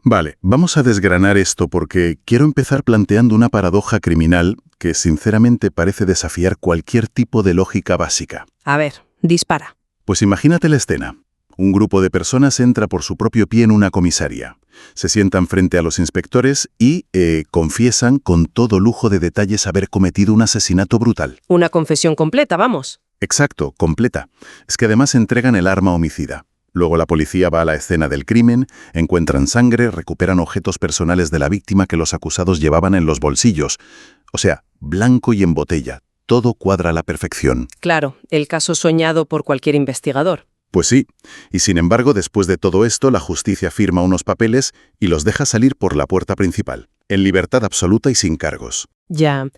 Vale, vamos a desgranar esto porque quiero empezar planteando una paradoja criminal que sinceramente parece desafiar cualquier tipo de lógica básica. A ver, dispara. Pues imagínate la escena. Un grupo de personas entra por su propio pie en una comisaría. Se sientan frente a los inspectores y confiesan con todo lujo de detalles haber cometido un asesinato brutal. Una confesión completa, vamos. Exacto, completa. Es que además entregan el arma homicida. Luego la policía va a la escena del crimen, encuentran sangre, recuperan objetos personales de la víctima que los acusados llevaban en los bolsillos. O sea, blanco y en botella. Todo cuadra a la perfección. Claro, el caso soñado por cualquier investigador. Pues sí, y sin embargo, después de todo esto, la justicia firma unos papeles y los deja salir por la puerta principal, en libertad absoluta y sin cargos. Ya.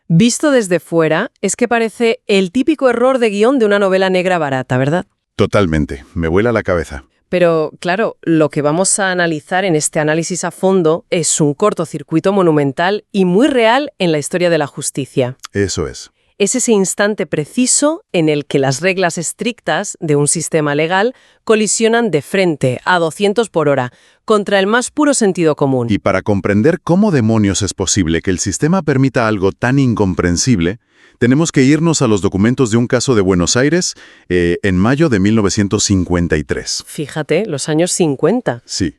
Visto desde fuera, es que parece el típico error de guión de una novela negra barata, ¿verdad? Totalmente, me vuela la cabeza. Pero, claro, lo que vamos a analizar en este análisis a fondo es un cortocircuito monumental y muy real en la historia de la justicia. Eso es. Es ese instante preciso en el que las reglas estrictas de un sistema legal colisionan de frente, a 200 por hora, contra el más puro sentido común. Y para comprender cómo demonios es posible que el sistema permita algo tan incomprensible, tenemos que irnos a los documentos de un caso de Buenos Aires en mayo de 1953. Fíjate, los años 50. Sí.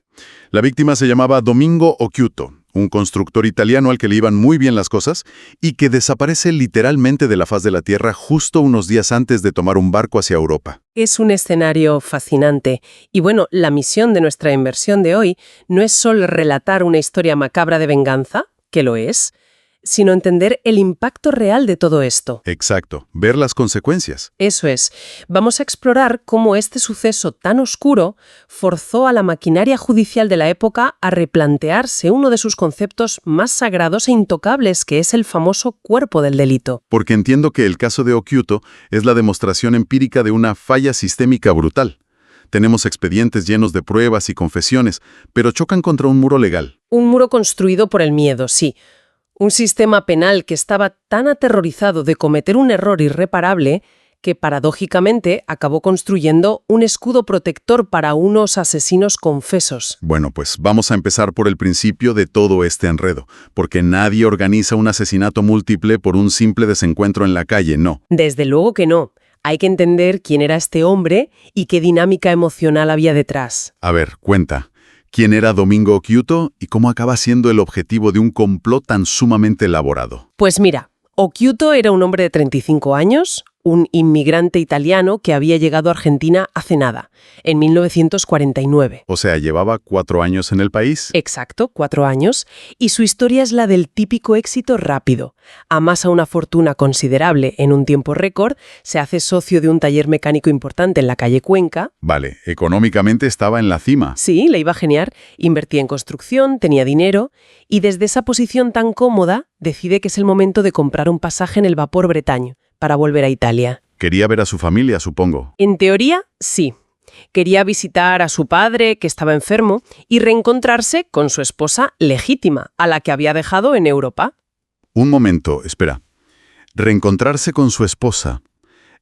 La víctima se llamaba Domingo Occhiuto, un constructor italiano al que le iban muy bien las cosas y que desaparece literalmente de la faz de la Tierra justo unos días antes de tomar un barco hacia Europa. Es un escenario fascinante. Y bueno, la misión de nuestra inversión de hoy no es solo relatar una historia macabra de venganza, que lo es, sino entender el impacto real de todo esto. Exacto, ver las consecuencias. Eso es. Vamos a explorar cómo este suceso tan oscuro forzó a la maquinaria judicial de la época a replantearse uno de sus conceptos más sagrados e intocables, que es el famoso cuerpo del delito. Porque entiendo que el caso de Occhiuto es la demostración empírica de una falla sistémica brutal. Tenemos expedientes llenos de pruebas y confesiones, pero chocan contra un muro legal. Un muro construido por el miedo, sí. Un sistema penal que estaba tan aterrorizado de cometer un error irreparable que paradójicamente acabó construyendo un escudo protector para unos asesinos confesos. Bueno, pues vamos a empezar por el principio de todo este enredo, porque nadie organiza un asesinato múltiple por un simple desencuentro en la calle, no. Desde luego que no. Hay que entender quién era este hombre y qué dinámica emocional había detrás. A ver, cuenta. ¿Quién era Domingo Occhiuto y cómo acaba siendo el objetivo de un complot tan sumamente elaborado? Pues mira, Occhiuto era un hombre de 35 años, un inmigrante italiano que había llegado a Argentina hace nada, en 1949. O sea, llevaba 4 años en el país. Exacto, 4 años, y su historia es la del típico éxito rápido. Amasa una fortuna considerable en un tiempo récord, se hace socio de un taller mecánico importante en la calle Cuenca. Vale, económicamente estaba en la cima. Sí, le iba genial, invertía en construcción, tenía dinero, y desde esa posición tan cómoda decide que es el momento de comprar un pasaje en el vapor Bretaño para volver a Italia. Quería ver a su familia, supongo. En teoría, sí. Quería visitar a su padre, que estaba enfermo, y reencontrarse con su esposa legítima, a la que había dejado en Europa. Un momento, espera. Reencontrarse con su esposa.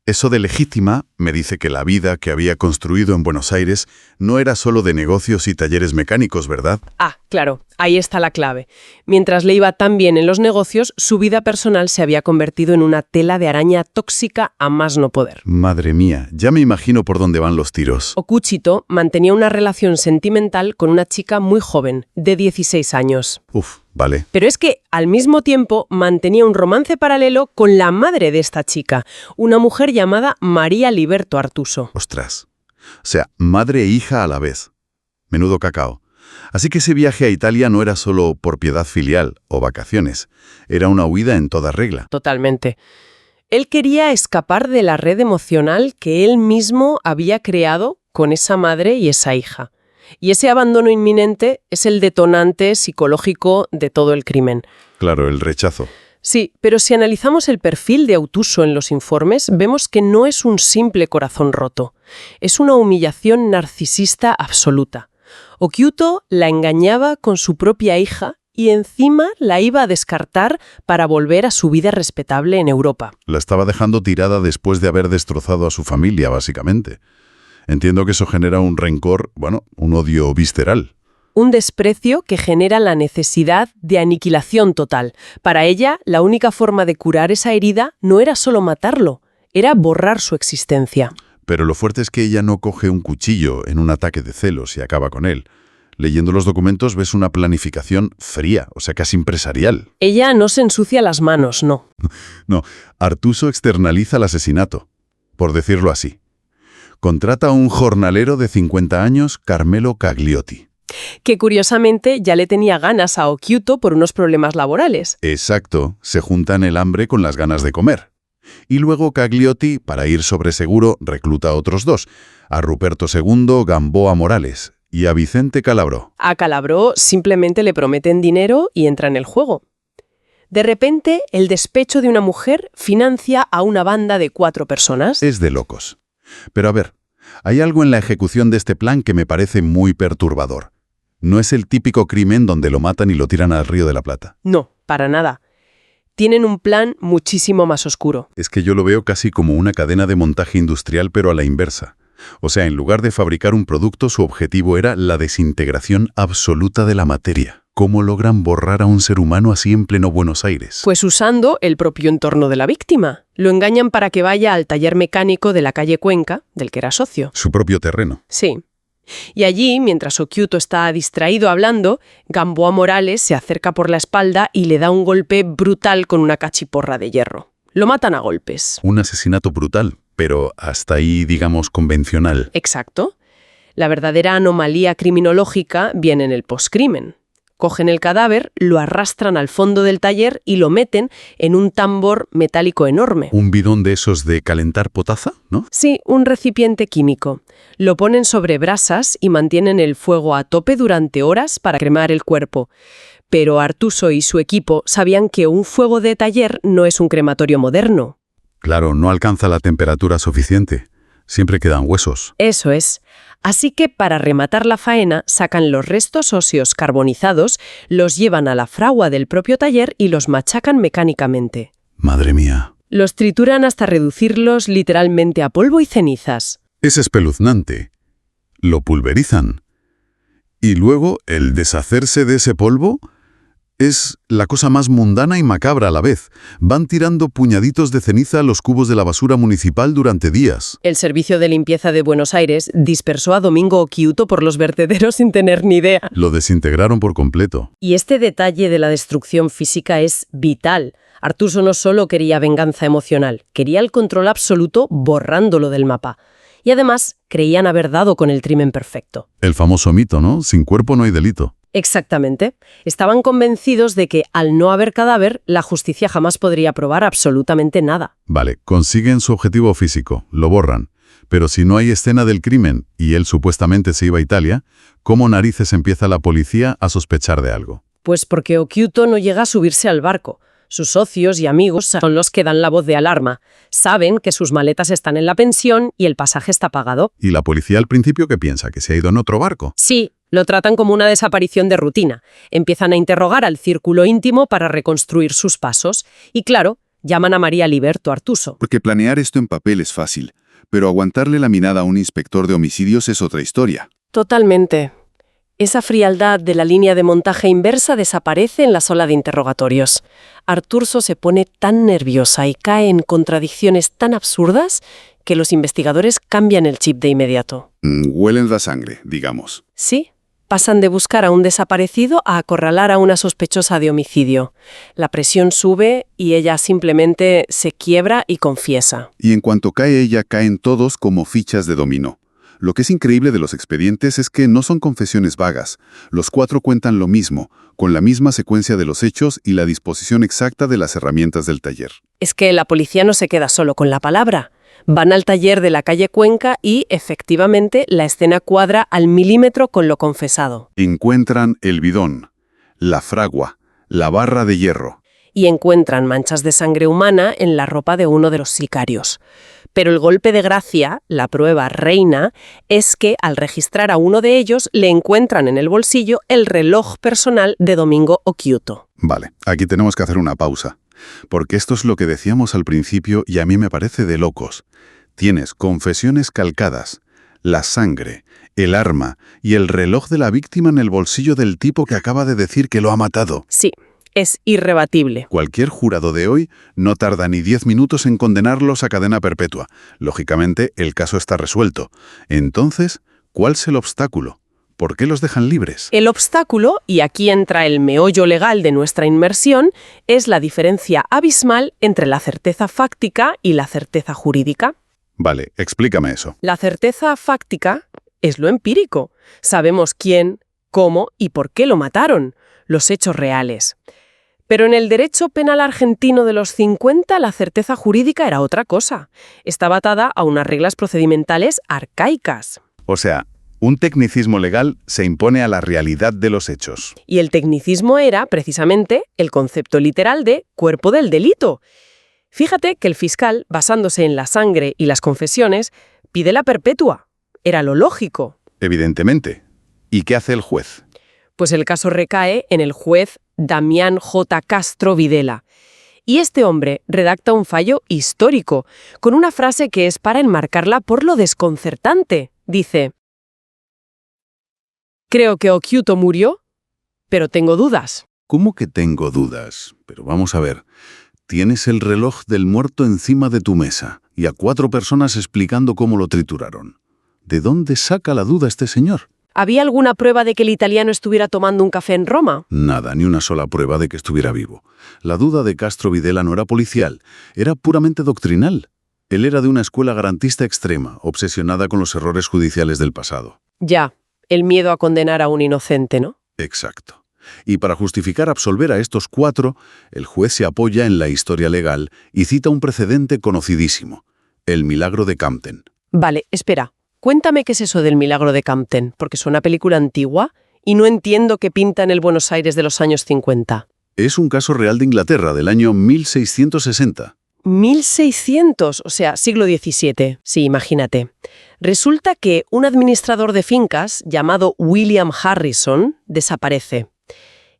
Eso de legítima me dice que la vida que había construido en Buenos Aires no era solo de negocios y talleres mecánicos, ¿verdad? Ah, claro, ahí está la clave. Mientras le iba tan bien en los negocios, su vida personal se había convertido en una tela de araña tóxica a más no poder. Madre mía, ya me imagino por dónde van los tiros. Occhiuto mantenía una relación sentimental con una chica muy joven, de 16 años. Uf, vale. Pero es que, al mismo tiempo, mantenía un romance paralelo con la madre de esta chica, una mujer llamada María Liberto Artuso. Ostras. O sea, madre e hija a la vez. Menudo cacao. Así que ese viaje a Italia no era solo por piedad filial o vacaciones. Era una huida en toda regla. Totalmente. Él quería escapar de la red emocional que él mismo había creado con esa madre y esa hija. Y ese abandono inminente es el detonante psicológico de todo el crimen. Claro, el rechazo. Sí, pero si analizamos el perfil de Artuso en los informes, vemos que no es un simple corazón roto. Es una humillación narcisista absoluta. Occhiuto la engañaba con su propia hija y encima la iba a descartar para volver a su vida respetable en Europa. La estaba dejando tirada después de haber destrozado a su familia, básicamente. Entiendo que eso genera un rencor, un odio visceral. un desprecio que genera la necesidad de aniquilación total. Para ella, la única forma de curar esa herida no era solo matarlo, era borrar su existencia. Pero lo fuerte es que ella no coge un cuchillo en un ataque de celos y acaba con él. Leyendo los documentos ves una planificación fría, o sea, casi empresarial. Ella no se ensucia las manos, no. No, Artuso externaliza el asesinato, por decirlo así. Contrata a un jornalero de 50 años, Carmelo Cagliotti. Que curiosamente ya le tenía ganas a Occhiuto por unos problemas laborales. Exacto, se juntan el hambre con las ganas de comer. Y luego Cagliotti, para ir sobre seguro, recluta a otros dos, a Ruperto II Gamboa Morales y a Vicente Calabró. A Calabró simplemente le prometen dinero y entra en el juego. De repente, el despecho de una mujer financia a una banda de 4 personas. Es de locos. Pero a ver, hay algo en la ejecución de este plan que me parece muy perturbador. No es el típico crimen donde lo matan y lo tiran al Río de la Plata. No, para nada. Tienen un plan muchísimo más oscuro. Es que yo lo veo casi como una cadena de montaje industrial, pero a la inversa. O sea, en lugar de fabricar un producto, su objetivo era la desintegración absoluta de la materia. ¿Cómo logran borrar a un ser humano así en pleno Buenos Aires? Pues usando el propio entorno de la víctima. Lo engañan para que vaya al taller mecánico de la calle Cuenca, del que era socio. Su propio terreno. Sí. Y allí, mientras Occhiuto está distraído hablando, Gamboa Morales se acerca por la espalda y le da un golpe brutal con una cachiporra de hierro. Lo matan a golpes. Un asesinato brutal, pero hasta ahí, digamos, convencional. Exacto. La verdadera anomalía criminológica viene en el poscrimen. Cogen el cadáver, lo arrastran al fondo del taller y lo meten en un tambor metálico enorme. Un bidón de esos de calentar potaza, ¿no? Sí, un recipiente químico. Lo ponen sobre brasas y mantienen el fuego a tope durante horas para cremar el cuerpo. Pero Artuso y su equipo sabían que un fuego de taller no es un crematorio moderno. Claro, no alcanza la temperatura suficiente. Siempre quedan huesos. Eso es. Así que para rematar la faena sacan los restos óseos carbonizados, los llevan a la fragua del propio taller y los machacan mecánicamente. Madre mía. Los trituran hasta reducirlos literalmente a polvo y cenizas. Es espeluznante. Lo pulverizan. Y luego, el deshacerse de ese polvo es la cosa más mundana y macabra a la vez. Van tirando puñaditos de ceniza a los cubos de la basura municipal durante días. El Servicio de Limpieza de Buenos Aires dispersó a Domingo Occhiuto por los vertederos sin tener ni idea. Lo desintegraron por completo. Y este detalle de la destrucción física es vital. Artuso no solo quería venganza emocional, quería el control absoluto borrándolo del mapa. Y además, creían haber dado con el crimen perfecto. El famoso mito, ¿no? Sin cuerpo no hay delito. Exactamente. Estaban convencidos de que, al no haber cadáver, la justicia jamás podría probar absolutamente nada. Vale, consiguen su objetivo físico, lo borran. Pero si no hay escena del crimen y él supuestamente se iba a Italia, ¿cómo narices empieza la policía a sospechar de algo? Pues porque Occhiuto no llega a subirse al barco. Sus socios y amigos son los que dan la voz de alarma. Saben que sus maletas están en la pensión y el pasaje está pagado. ¿Y la policía al principio qué piensa? ¿Que se ha ido en otro barco? Sí, lo tratan como una desaparición de rutina. Empiezan a interrogar al círculo íntimo para reconstruir sus pasos. Y claro, llaman a María Liberto Artuso. Porque planear esto en papel es fácil, pero aguantarle la mirada a un inspector de homicidios es otra historia. Totalmente. Esa frialdad de la línea de montaje inversa desaparece en la ola de interrogatorios. Artuso se pone tan nerviosa y cae en contradicciones tan absurdas que los investigadores cambian el chip de inmediato. Huelen la sangre, digamos. Sí, pasan de buscar a un desaparecido a acorralar a una sospechosa de homicidio. La presión sube y ella simplemente se quiebra y confiesa. Y en cuanto cae ella, caen todos como fichas de dominó. Lo que es increíble de los expedientes es que no son confesiones vagas. Los 4 cuentan lo mismo, con la misma secuencia de los hechos y la disposición exacta de las herramientas del taller. Es que la policía no se queda solo con la palabra. Van al taller de la calle Cuenca y, efectivamente, la escena cuadra al milímetro con lo confesado. Encuentran el bidón, la fragua, la barra de hierro. Y encuentran manchas de sangre humana en la ropa de uno de los sicarios. Pero el golpe de gracia, la prueba reina, es que al registrar a uno de ellos le encuentran en el bolsillo el reloj personal de Domingo Occhiuto. Vale, aquí tenemos que hacer una pausa, porque esto es lo que decíamos al principio y a mí me parece de locos. Tienes confesiones calcadas, La sangre, el arma y el reloj de la víctima en el bolsillo del tipo que acaba de decir que lo ha matado. Sí, es irrebatible. Cualquier jurado de hoy no tarda ni 10 minutos en condenarlos a cadena perpetua. Lógicamente, el caso está resuelto. Entonces, ¿cuál es el obstáculo? ¿Por qué los dejan libres? El obstáculo, y aquí entra el meollo legal de nuestra inmersión, es la diferencia abismal entre la certeza fáctica y la certeza jurídica. Vale, explícame eso. La certeza fáctica es lo empírico. Sabemos quién, cómo y por qué lo mataron, los hechos reales. Pero en el derecho penal argentino de los 50 la certeza jurídica era otra cosa. Estaba atada a unas reglas procedimentales arcaicas. O sea, un tecnicismo legal se impone a la realidad de los hechos. Y el tecnicismo era, precisamente, el concepto literal de cuerpo del delito. Fíjate que el fiscal, basándose en la sangre y las confesiones, pide la perpetua. Era lo lógico. Evidentemente. ¿Y qué hace el juez? Pues el caso recae en el juez Damián J. Castro Videla. Y este hombre redacta un fallo histórico, con una frase que es para enmarcarla por lo desconcertante. Dice: creo que Occhiuto murió, pero tengo dudas. ¿Cómo que tengo dudas? Pero vamos a ver. Tienes el reloj del muerto encima de tu mesa y a 4 personas explicando cómo lo trituraron. ¿De dónde saca la duda este señor? ¿Había alguna prueba de que el italiano estuviera tomando un café en Roma? Nada, ni una sola prueba de que estuviera vivo. La duda de Castro Videla no era policial, era puramente doctrinal. Él era de una escuela garantista extrema, obsesionada con los errores judiciales del pasado. Ya, el miedo a condenar a un inocente, ¿no? Exacto. Y para justificar absolver a estos 4, el juez se apoya en la historia legal y cita un precedente conocidísimo, el milagro de Campten. Vale, espera. Cuéntame qué es eso del milagro de Campten, porque suena película antigua y no entiendo qué pinta en el Buenos Aires de los años 50. Es un caso real de Inglaterra del año 1660. 1600, o sea, siglo XVII. Sí, imagínate. Resulta que un administrador de fincas llamado William Harrison desaparece.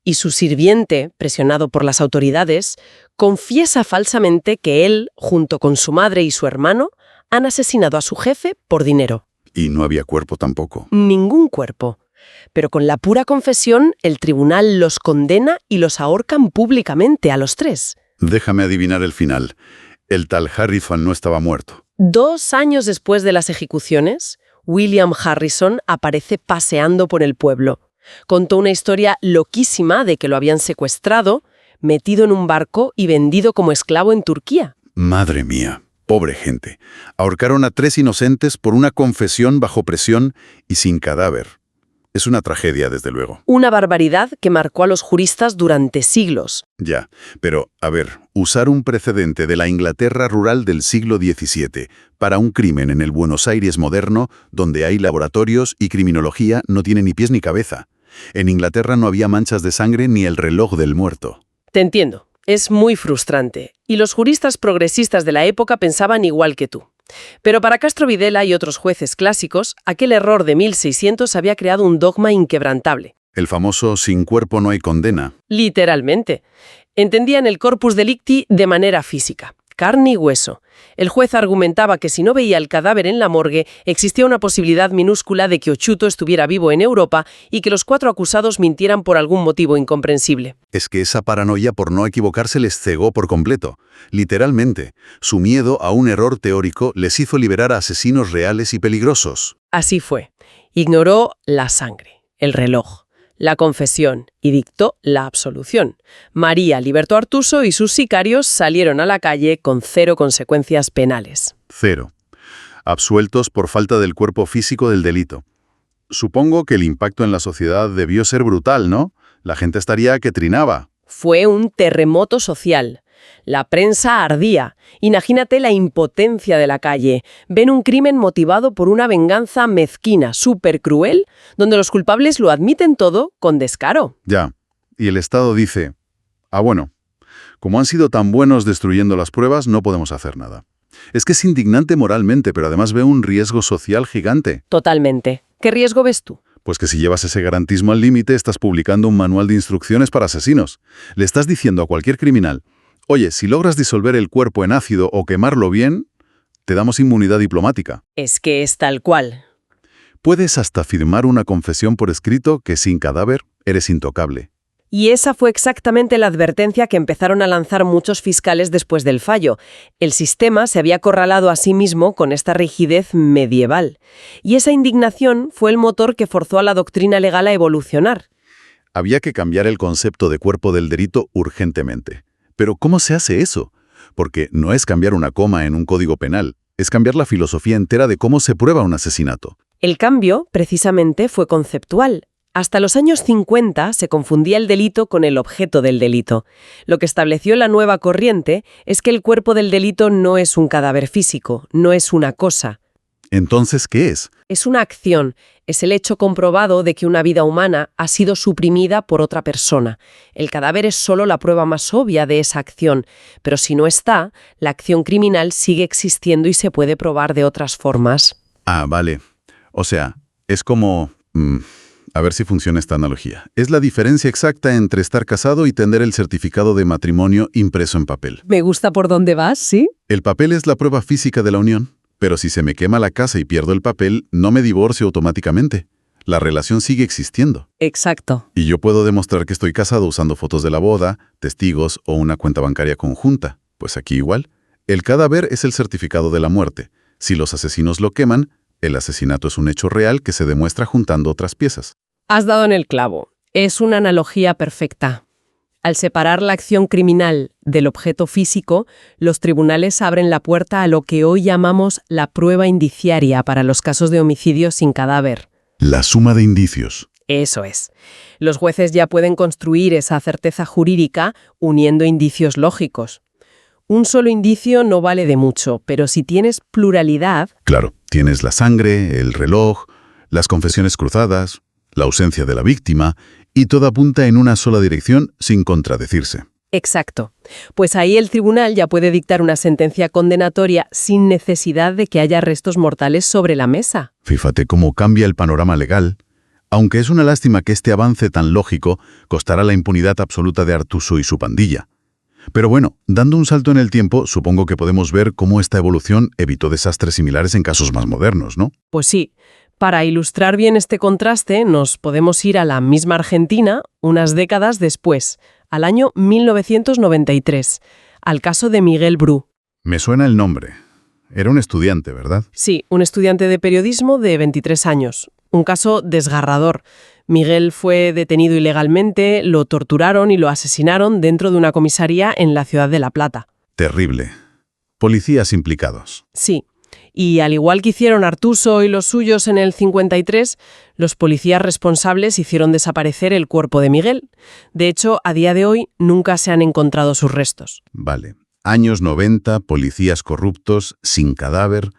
Y su sirviente, presionado por las autoridades, confiesa falsamente que él, junto con su madre y su hermano, han asesinado a su jefe por dinero. Y no había cuerpo tampoco. Ningún cuerpo. Pero con la pura confesión, el tribunal los condena y los ahorcan públicamente a los 3. Déjame adivinar el final. El tal Harrison no estaba muerto. 2 años después de las ejecuciones, William Harrison aparece paseando por el pueblo. Contó una historia loquísima de que lo habían secuestrado, metido en un barco y vendido como esclavo en Turquía. Madre mía, pobre gente. Ahorcaron a 3 inocentes por una confesión bajo presión y sin cadáver. Es una tragedia, desde luego. Una barbaridad que marcó a los juristas durante siglos. Ya, pero, a ver, usar un precedente de la Inglaterra rural del siglo XVII para un crimen en el Buenos Aires moderno, donde hay laboratorios y criminología, no tiene ni pies ni cabeza. En Inglaterra no había manchas de sangre ni el reloj del muerto. Te entiendo. Es muy frustrante. Y los juristas progresistas de la época pensaban igual que tú. Pero para Castro Videla y otros jueces clásicos, aquel error de 1600 había creado un dogma inquebrantable. El famoso sin cuerpo no hay condena. Literalmente. Entendían el corpus delicti de manera física, carne y hueso. El juez argumentaba que si no veía el cadáver en la morgue, existía una posibilidad minúscula de que Occhiuto estuviera vivo en Europa y que los 4 acusados mintieran por algún motivo incomprensible. Es que esa paranoia por no equivocarse les cegó por completo. Literalmente, su miedo a un error teórico les hizo liberar a asesinos reales y peligrosos. Así fue. Ignoró la sangre, el reloj, la confesión y dictó la absolución. María libertó a Artuso y sus sicarios salieron a la calle con 0 consecuencias penales. 0. Absueltos por falta del cuerpo físico del delito. Supongo que el impacto en la sociedad debió ser brutal, ¿no? La gente estaría que trinaba. Fue un terremoto social. La prensa ardía. Imagínate la impotencia de la calle. Ven un crimen motivado por una venganza mezquina, súper cruel, donde los culpables lo admiten todo con descaro. Ya. Y el Estado dice, bueno, como han sido tan buenos destruyendo las pruebas, no podemos hacer nada. Es que es indignante moralmente, pero además veo un riesgo social gigante. Totalmente. ¿Qué riesgo ves tú? Pues que si llevas ese garantismo al límite, estás publicando un manual de instrucciones para asesinos. Le estás diciendo a cualquier criminal, oye, si logras disolver el cuerpo en ácido o quemarlo bien, te damos inmunidad diplomática. Es que es tal cual. Puedes hasta firmar una confesión por escrito que sin cadáver eres intocable. Y esa fue exactamente la advertencia que empezaron a lanzar muchos fiscales después del fallo. El sistema se había acorralado a sí mismo con esta rigidez medieval. Y esa indignación fue el motor que forzó a la doctrina legal a evolucionar. Había que cambiar el concepto de cuerpo del delito urgentemente. Pero ¿cómo se hace eso? Porque no es cambiar una coma en un código penal, es cambiar la filosofía entera de cómo se prueba un asesinato. El cambio, precisamente, fue conceptual. Hasta los años 50 se confundía el delito con el objeto del delito. Lo que estableció la nueva corriente es que el cuerpo del delito no es un cadáver físico, no es una cosa. Entonces, ¿qué es? Es una acción, es el hecho comprobado de que una vida humana ha sido suprimida por otra persona. El cadáver es solo la prueba más obvia de esa acción, pero si no está, la acción criminal sigue existiendo y se puede probar de otras formas. Ah, vale. O sea, es como... A ver si funciona esta analogía. Es la diferencia exacta entre estar casado y tener el certificado de matrimonio impreso en papel. Me gusta por dónde vas, ¿sí? El papel es la prueba física de la unión, pero si se me quema la casa y pierdo el papel, no me divorcio automáticamente. La relación sigue existiendo. Exacto. Y yo puedo demostrar que estoy casado usando fotos de la boda, testigos o una cuenta bancaria conjunta. Pues aquí igual. El cadáver es el certificado de la muerte. Si los asesinos lo queman, el asesinato es un hecho real que se demuestra juntando otras piezas. Has dado en el clavo. Es una analogía perfecta. Al separar la acción criminal del objeto físico, los tribunales abren la puerta a lo que hoy llamamos la prueba indiciaria para los casos de homicidio sin cadáver. La suma de indicios. Eso es. Los jueces ya pueden construir esa certeza jurídica uniendo indicios lógicos. Un solo indicio no vale de mucho, pero si tienes pluralidad... Claro, tienes la sangre, el reloj, las confesiones cruzadas, la ausencia de la víctima, y todo apunta en una sola dirección sin contradecirse. Exacto. Pues ahí el tribunal ya puede dictar una sentencia condenatoria sin necesidad de que haya restos mortales sobre la mesa. Fíjate cómo cambia el panorama legal. Aunque es una lástima que este avance tan lógico costará la impunidad absoluta de Artuso y su pandilla. Pero bueno, dando un salto en el tiempo, supongo que podemos ver cómo esta evolución evitó desastres similares en casos más modernos, ¿no? Pues sí. Para ilustrar bien este contraste, nos podemos ir a la misma Argentina unas décadas después, al año 1993, al caso de Miguel Bru. Me suena el nombre. Era un estudiante, ¿verdad? Sí, un estudiante de periodismo de 23 años. Un caso desgarrador. Miguel fue detenido ilegalmente, lo torturaron y lo asesinaron dentro de una comisaría en la ciudad de La Plata. Terrible. Policías implicados. Sí. Y al igual que hicieron Artuso y los suyos en el 53, los policías responsables hicieron desaparecer el cuerpo de Miguel. De hecho, a día de hoy nunca se han encontrado sus restos. Vale. Años 90, policías corruptos, sin cadáver.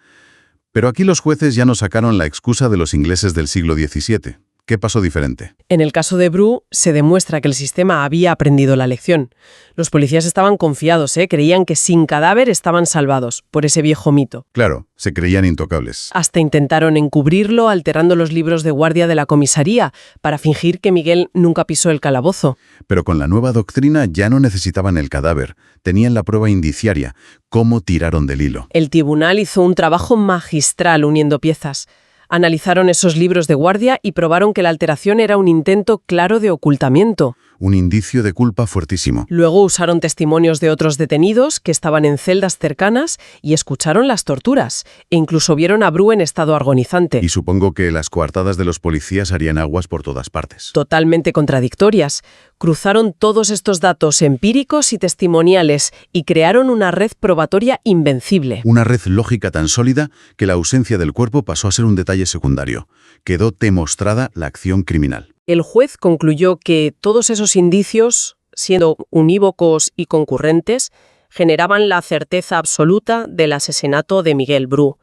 Pero aquí los jueces ya no sacaron la excusa de los ingleses del siglo XVII. ¿Qué pasó diferente? En el caso de Bru, se demuestra que el sistema había aprendido la lección. Los policías estaban confiados, creían que sin cadáver estaban salvados, por ese viejo mito. Claro, se creían intocables. Hasta intentaron encubrirlo alterando los libros de guardia de la comisaría para fingir que Miguel nunca pisó el calabozo. Pero con la nueva doctrina ya no necesitaban el cadáver, tenían la prueba indiciaria, cómo tiraron del hilo. El tribunal hizo un trabajo magistral uniendo piezas. Analizaron esos libros de guardia y probaron que la alteración era un intento claro de ocultamiento. Un indicio de culpa fuertísimo. Luego usaron testimonios de otros detenidos que estaban en celdas cercanas y escucharon las torturas, e incluso vieron a Bru en estado agonizante. Y supongo que las coartadas de los policías harían aguas por todas partes. Totalmente contradictorias. Cruzaron todos estos datos empíricos y testimoniales y crearon una red probatoria invencible. Una red lógica tan sólida que la ausencia del cuerpo pasó a ser un detalle secundario. Quedó demostrada la acción criminal. El juez concluyó que todos esos indicios, siendo unívocos y concurrentes, generaban la certeza absoluta del asesinato de Miguel Bru,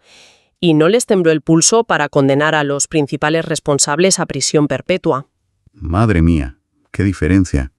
y no les tembló el pulso para condenar a los principales responsables a prisión perpetua. Madre mía, qué diferencia.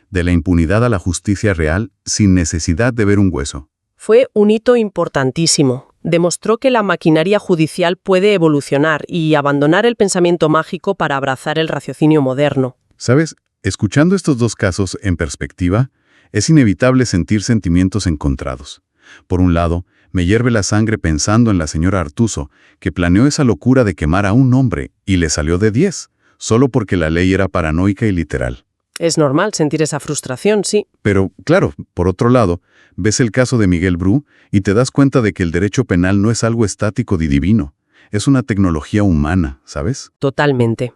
De la impunidad a la justicia real sin necesidad de ver un hueso. Fue un hito importantísimo. Demostró que la maquinaria judicial puede evolucionar y abandonar el pensamiento mágico para abrazar el raciocinio moderno. ¿Sabes? Escuchando estos dos casos en perspectiva, es inevitable sentir sentimientos encontrados. Por un lado, Me hierve la sangre pensando en la señora Artuso, que planeó esa locura de quemar a un hombre y le salió de 10, solo porque la ley era paranoica y literal. Es normal sentir esa frustración, sí. Pero, claro, por otro lado, ves el caso de Miguel Bru y te das cuenta de que el derecho penal no es algo estático ni divino. Es una tecnología humana, ¿sabes? Totalmente.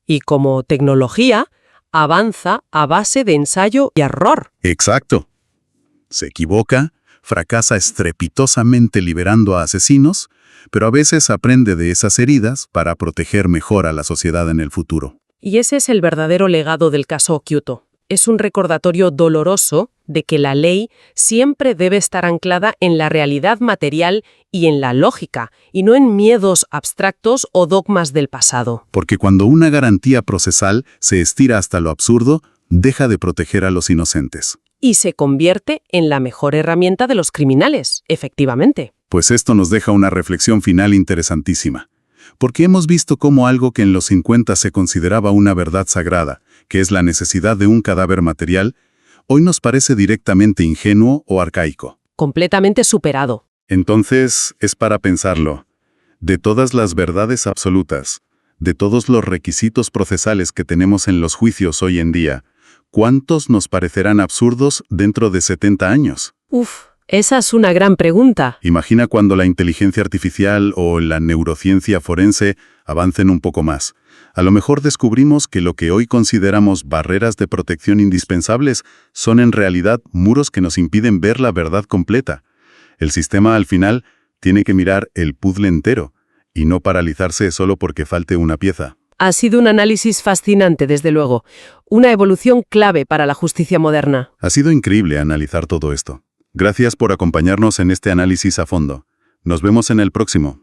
Y como tecnología, avanza a base de ensayo y error. Exacto. Se equivoca, fracasa estrepitosamente liberando a asesinos, pero a veces aprende de esas heridas para proteger mejor a la sociedad en el futuro. Y ese es el verdadero legado del caso Occhiuto. Es un recordatorio doloroso de que la ley siempre debe estar anclada en la realidad material y en la lógica, y no en miedos abstractos o dogmas del pasado. Porque cuando una garantía procesal se estira hasta lo absurdo, deja de proteger a los inocentes. Y se convierte en la mejor herramienta de los criminales, efectivamente. Pues esto nos deja una reflexión final interesantísima. Porque hemos visto cómo algo que en los 50 se consideraba una verdad sagrada, que es la necesidad de un cadáver material, hoy nos parece directamente ingenuo o arcaico. Completamente superado. Entonces, es para pensarlo. De todas las verdades absolutas, de todos los requisitos procesales que tenemos en los juicios hoy en día, ¿cuántos nos parecerán absurdos dentro de 70 años? Esa es una gran pregunta. Imagina cuando la inteligencia artificial o la neurociencia forense avancen un poco más. A lo mejor descubrimos que lo que hoy consideramos barreras de protección indispensables son en realidad muros que nos impiden ver la verdad completa. El sistema, al final, tiene que mirar el puzzle entero y no paralizarse solo porque falte una pieza. Ha sido un análisis fascinante, desde luego. Una evolución clave para la justicia moderna. Ha sido increíble analizar todo esto. Gracias por acompañarnos en este análisis a fondo. Nos vemos en el próximo.